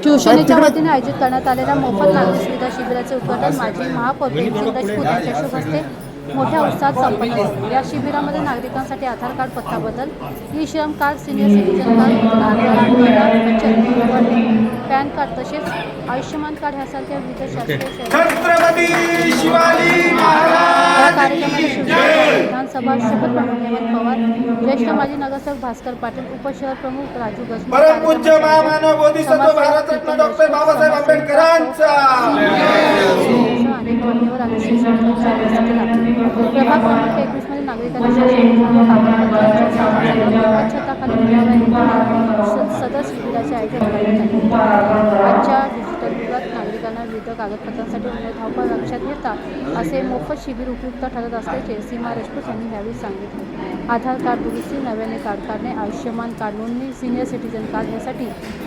शिवसेनेच्या वतीने आयोजित करण्यात आलेल्या मोफत नागरी सुविधा शिबिराचे उद्घाटन माजी महापौर प्रेमसिंग राजपूत यांच्या शुभ हस्ते मोठ्या उत्साहात संपन्न झाले। या शिबिरामध्ये नागरिकांसाठी आधार कार्ड पत्ता बदल, ई श्रम card, senior citizen card, pan card तसेच आयुष्यमान कार्ड ह्यासारख्या विविध शासकीय छत्रपती शिवाजी महाराज विधानसभा शपथ प्रमुख हेमंत पवार, ज्येष्ठ माजी नगरसेवक भास्कर पाटील, उपशहर प्रमुख राजू गजमल, परमपूज्य महामानव बोधिसत्व भारतरत्न डॉक्टर बाबासाहेब आंबेडकरांचा अनेक मान्यवर आणि शिवसैनिकांच्या उपस्थिती लाभली। प्रभाग क्रमांक 21 मध्ये नागरिकांनी सदर शिबिराचे आयोजन करण्यात आले। आजच्या डिजिटल युगात नागरिकांना विविध कागदपत्रांसाठी धावपळ लक्षात घेता असे मोफत शिबिर उपयुक्त ठरत असल्याचे सीमा राजपूत यांनी यावेळी सांगितले। आधार कार्ड दुरुस्ती, नव्याने कार्ड काढणे, आयुष्यमान कार्ड नोंदणी, सिनियर सिटीजन कार्ड यासाठी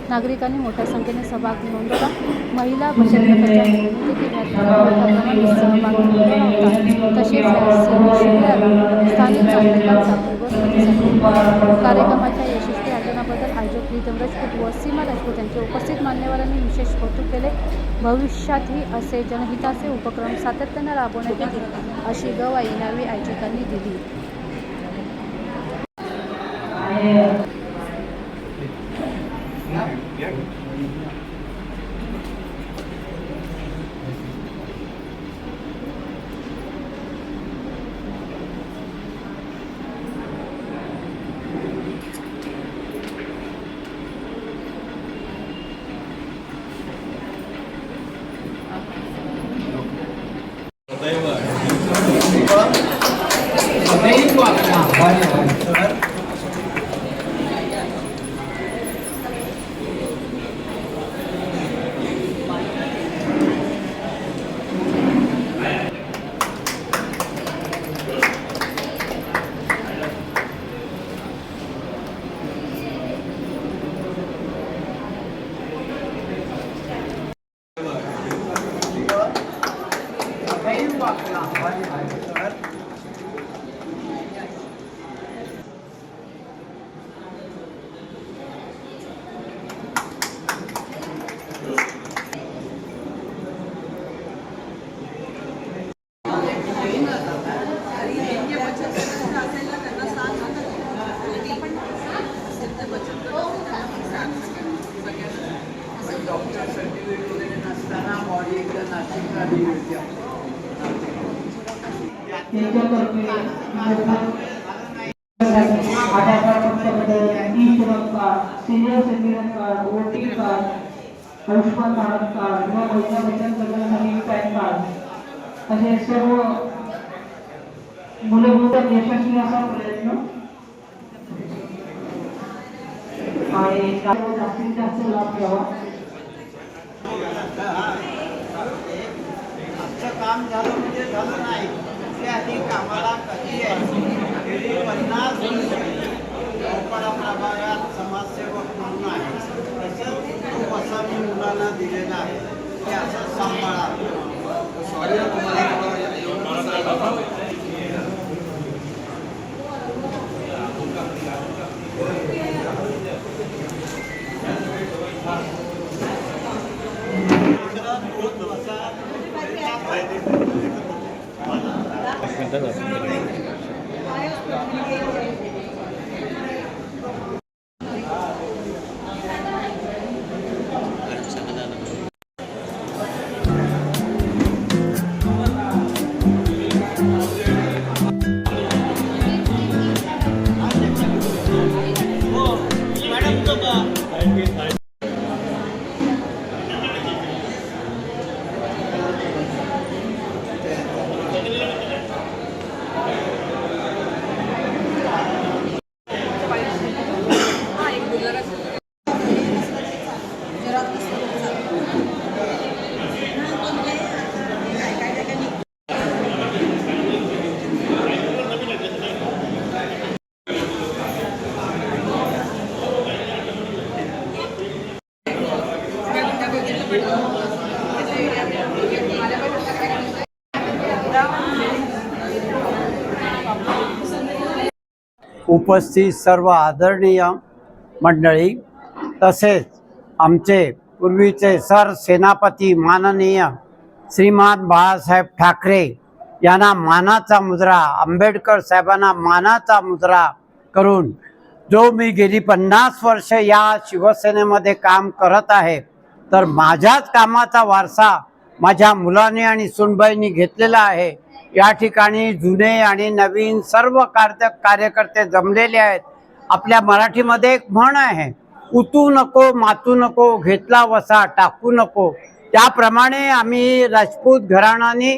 नागरिकांनी मोठ्या संख्येने सहभाग नोंदवला। महिला बचत गटाच्या सहभाग नोंदवला होता। तसेच स्थानिक नागरिकांचा कार्यक्रमाच्या यशस्वी आयोजनाबद्दल आयोजक प्रीतम राजपूत व सीमा राजपूत यांचे उपस्थित मान्यवरांनी विशेष कौतुक केले। भविष्यातही असे जनहिताचे उपक्रम सातत्याने राबवण्यात येतील अशी ग्वाही यावेळी आयोजकांनी दिली। Senior citizen card, voting card, Ayushman Bharat card व महिला बचत गटासाठी पॅन कार्ड असे सर्व मूलभूत यशस्वी असा प्रयत्न आणि जास्तीत जास्त लाभ घ्यावा। काम झालं म्हणजे झालं नाही, त्या आधी कामाला कधी आहे 50 लोकांना प्रभागात समाजसेवक म्हणून आहे। तसंच असा मी मुलांना दिलेला आहे की असं सांभाळा। उपस्थित सर्व आदरणीय मंडळी तसेच आमचे पूर्वीचे सरसेनापती माननीय श्रीमान बाळासाहेब ठाकरे यांना मानाचा मुजरा, आंबेडकर साहेबांना मानाचा मुजरा करून जो मी गेली 50 वर्ष या शिवसेनेमध्ये काम करत आहे, तर माझ्याच कामाचा वारसा माझ्या मुलाने आणि सुनबाईंनी घेतलेला आहे। या ठिकाणी जुने आणि नवीन सर्व कार्यकर्ते जमलेले आहेत। आपल्या मराठीमध्ये एक म्हण आहे, उतू नको मातू नको, घेतला वसा टाकू नको। त्याप्रमाणे आम्ही राजपूत घराण्याने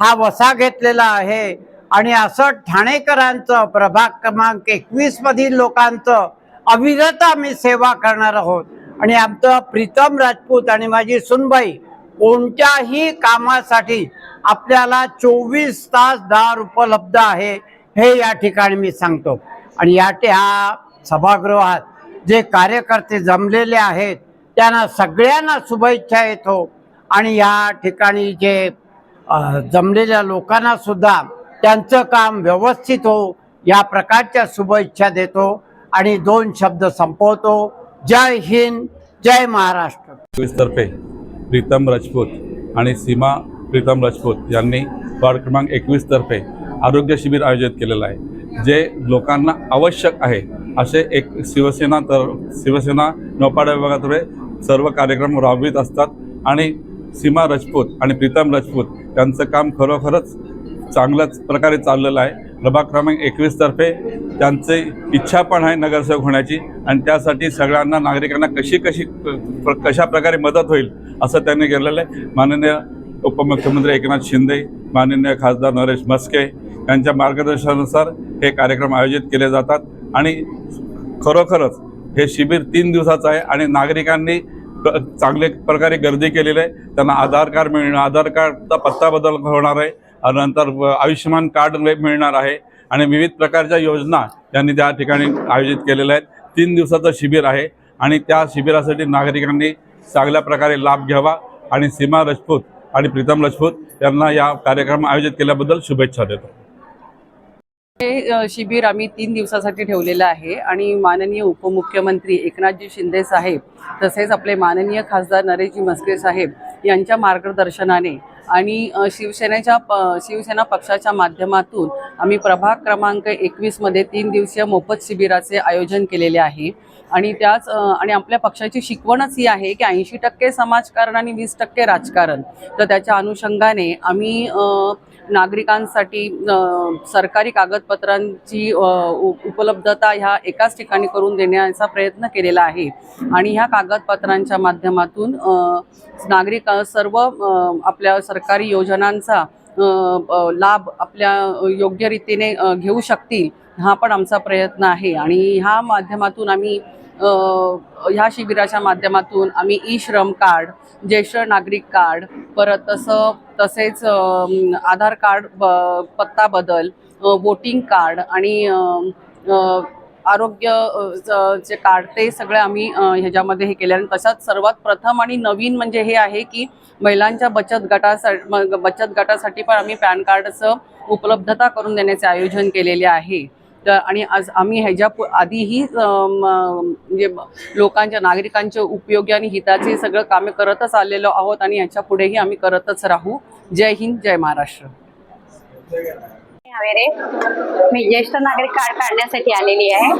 हा वसा घेतलेला आहे आणि असं ठाणेकरांचं प्रभाग क्रमांक 21 मधील लोकांचं अविरत आम्ही सेवा करणार आहोत। आणि आमचं प्रीतम राजपूत आणि माझी सुनबाई कोणत्याही कामासाठी आपल्याला 24 तास दार उपलब्ध आहे, हे या ठिकाणी मी सांगतो। आणि या सभागृहात जे कार्यकर्ते जमलेले आहेत त्यांना सगळ्यांना शुभेच्छा येतो आणि या ठिकाणी जे जमलेल्या लोकांना सुद्धा त्यांचं काम व्यवस्थित हो या प्रकारच्या शुभेच्छा देतो आणि 2 शब्द संपवतो। जय हिंद, जय महाराष्ट्र। तर्फे प्रीतम राजपूत आणि सीमा प्रीतम राजपूत यांनी वार्ड क्रमांक 21 तर्फे आरोग्य शिबिर आयोजित केलेलं आहे, जे लोकांना आवश्यक आहे असे एक शिवसेना नौपाडा विभागातर्फे सर्व कार्यक्रम राबवित असतात। आणि सीमा राजपूत आणि प्रीतम राजपूत यांचं काम खरोखरच चांगल्याच प्रकारे चाललेलं आहे। प्रभाग क्रमांक 21 तर्फे त्यांची इच्छा पण आहे नगरसेवक होण्याची आणि त्यासाठी सगळ्यांना नागरिकांना कशा प्रकारे मदत होईल असं त्यांनी केलेलं आहे। माननीय उपमुख्यमंत्री एकनाथ शिंदे, माननीय खासदार नरेश म्हस्के यांच्या मार्गदर्शनानुसार हे कार्यक्रम आयोजित केले जातात आणि खरोखरच हे शिबिर 3 दिवसाचं आहे आणि नागरिकांनी चांगल्या प्रकारे गर्दी केलेली आहे। त्यांना आधार कार्ड मिळणार, आधार कार्डचा पत्ता बदल होणार आहे, नंतर आयुष्यमान कार्ड मिळणार आहे आणि विविध प्रकारच्या योजना त्यांनी त्या ठिकाणी आयोजित केलेल्या आहेत। 3 दिवसाचं शिबिर आहे आणि त्या शिबिरासाठी नागरिकांनी चांगल्या प्रकारे लाभ घ्यावा आणि सीमा राजपूत आणि प्रीतम राजपूत यांना या कार्यक्रम आयोजित केल्याबद्दल शुभेच्छा देतो। हे शिबिर आम्ही 3 दिवसासाठी ठेवलेलं आहे आणि माननीय उपमुख्यमंत्री एकनाथजी शिंदे साहेब तसेच आपले माननीय खासदार नरेशजी म्हस्के साहेब यांच्या मार्गदर्शनाने आणि शिवसेना पक्षाच्या माध्यमातून आम्ही प्रभाग क्रमांक 21 मध्ये 3 दिवसीय मोफत शिबिराचे आयोजन केलेले आहे। आणि आणि आपल्या पक्षाची शिकवणच ही आहे की 80% समाजकारण आणि 20% राजकारण। तर त्याच्या अनुषंगाने आम्ही नागरिकांसाठी सरकारी कागदपत्रांची उपलब्धता ह्या एकाच ठिकाणी करून देण्याचा प्रयत्न केलेला आहे आणि ह्या कागदपत्रांच्या माध्यमातून नागरिक सर्व आपल्या सरकारी योजनांचा लाभ आपल्या योग्य रीतीने घेऊ शकतील, हा पण आमचा प्रयत्न आहे। आणि ह्या माध्यमातून आम्ही ह्या शिबिराच्या माध्यमातून आम्ही ई-श्रम कार्ड, ज्येष्ठ नागरिक कार्ड, परत तसेच आधार कार्ड पत्ता बदल, वोटिंग कार्ड आणि आरोग्य चे कार्ड ते सगळे आम्ही ह्याच्यामध्ये हे केले। आणि तशाच सर्वात प्रथम आणि नवीन म्हणजे हे आहे की महिलांच्या बचत गटासाठी पण आम्ही पॅन कार्डचं उपलब्धता करून देण्याचे आयोजन केलेले आहे। आणि आज आम्ही ह्याच्या आधीही म्हणजे लोकांच्या नागरिकांच्या उपयोगी आणि हिताचे सगळं कामे करतच आलेलो आहोत आणि ह्याच्या पुढेही आम्ही करतच राहू। जय हिंद, जय महाराष्ट्र। मी ज्येष्ठ नागरिक कार्ड काढण्यासाठी आलेली आहे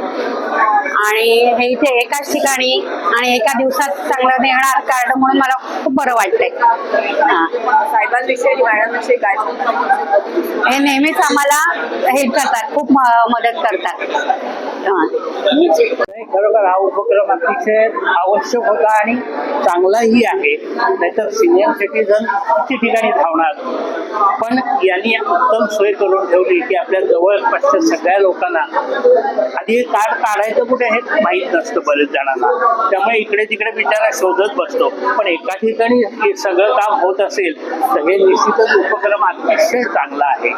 आणि हे इथे एकाच ठिकाणी आणि एका दिवसात चांगलं मिळणार कार्ड म्हणून मला खूप बरं वाटतंय। साहेबांविषयी मॅडमविषयी काय हे नेहमीच आम्हाला हेल्प करतात, खूप मदत करतात। खरोखर हा उपक्रम अतिशय आवश्यक होता आणि चांगलाही आहे, नाहीतर सिनियर सिटीजन किती ठिकाणी धावणार, पण यांनी उत्तम सोय करून ठेवली की आपल्या जवळपासच्या सगळ्या लोकांना आधी कार्ड काढायचं कुठे हे माहीत नसतं बरेच जणांना, त्यामुळे इकडे तिकडे बिचारा शोधत बसतो। पण एका ठिकाणी हे सगळं काम होत असेल तर हे निश्चितच उपक्रम अतिशय चांगला आहे।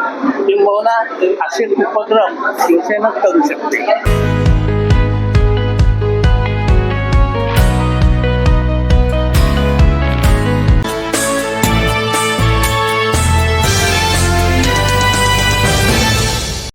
किंबहुना असे उपक्रम शिवसेना करू शकते।